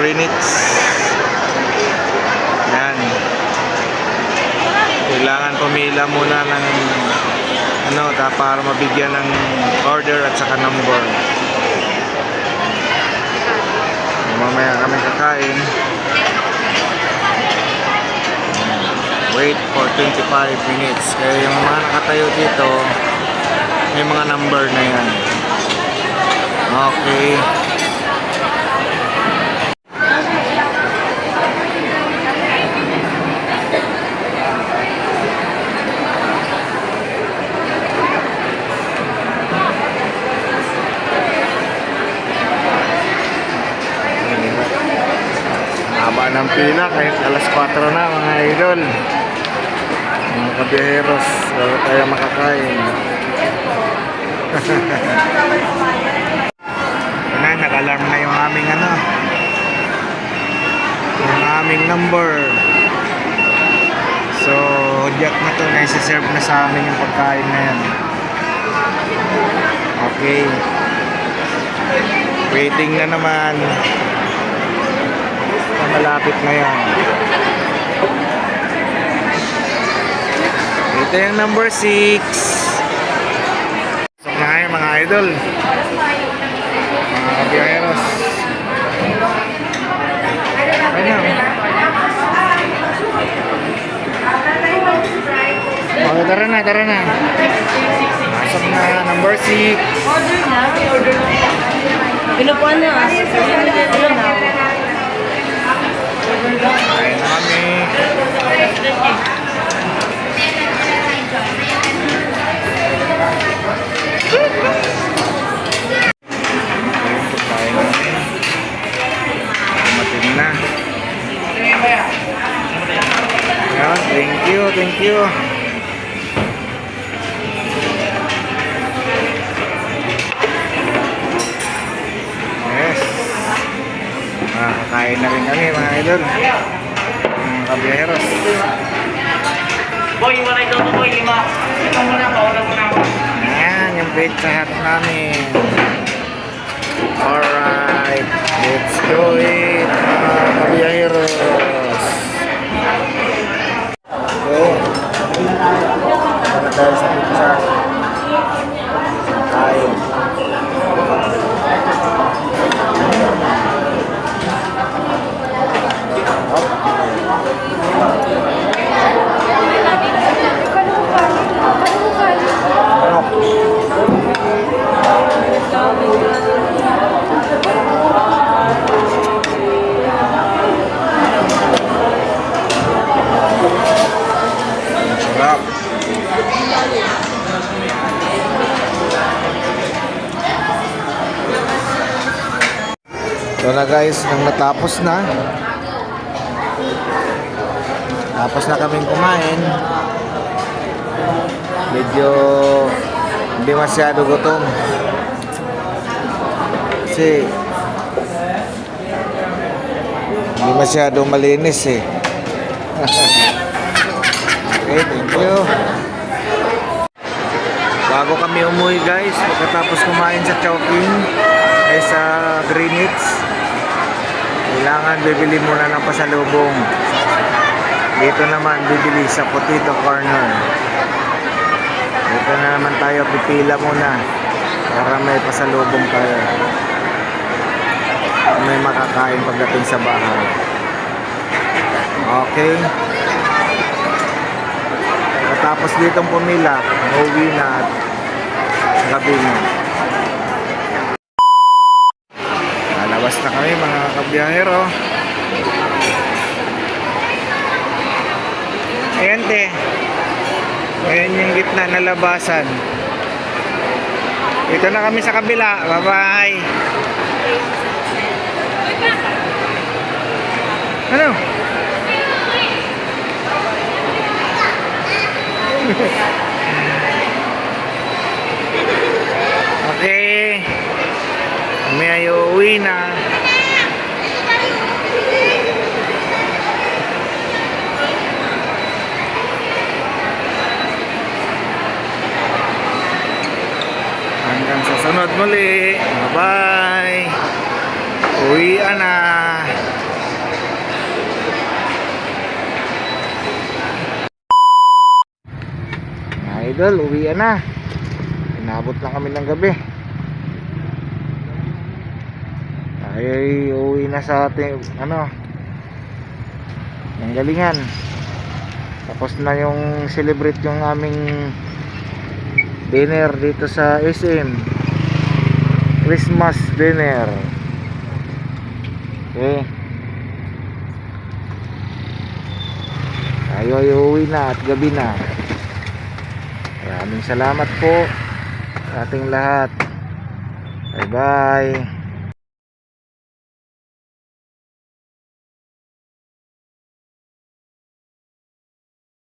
Greenwich. Yan. Kailangan pumila muna ng para mabigyan ng order at saka number. Mamaya kami kakain. Wait for 25 minutes. Kaya yung mga nakatayo dito, may mga number na yan. Okay. Haba ng pila kahit alas 4 na mga idol. Mga kabiyaheros, bago tayo makakain. Nag-alarm na yung aming yung aming number. So jack na to, na isi-serve na sa amin yung pagkain na yan. Okay, waiting na naman. Malapit na yan. Ito yung number 6. So na yung mga idol, mga kabiyaheros. Okay, tara na. Pasok na, number 6. Pinupuan na. Kain namin. Matin na. Yan, thank you. Yes. Kakain na rin kami mga idol, mga kabiyaheros. Boy, wala ito to boy, 5. Ito muna, paulan mo na ako. Ayan, yung pizza hut namin. Alright, let's go eat mga kabiyaheros. Okay, para tayo sa pizza. Kain. Sarap. So na guys, nang natapos na. Tapos na kaming kumain. Medyo hindi masyado gutom. Kasi hindi masyado malinis eh. Okay, thank you. Bago kami umuwi guys, pagkatapos kumain sa Chowking ay sa Greenwich, kailangan bibili muna ng pasalubong. Dito naman bibili sa Potato Corner. Dito na naman tayo pipila muna para may pasalubong tayo, may makakain pagdating sa bahay. Okay, tapos ditong pumila, uuwi na at gabi na. Lalabas na kami mga kabiyahero. Ayan te, ayan yung gitna na labasan. Ito na kami sa kabila. Bye bye. Ano? Okay, kami ay uuwi na. Hanggang sa sunod muli. Bye bye. Uwian na. idol, uwian na. Inabot lang kami ng gabi. Ay uwi na sa ating ng galingan. Tapos na yung celebrate yung aming dinner dito sa SM, Christmas dinner. Okay, tayo ay uuwi na at gabi na. Maraming salamat po sa ating lahat. Bye bye.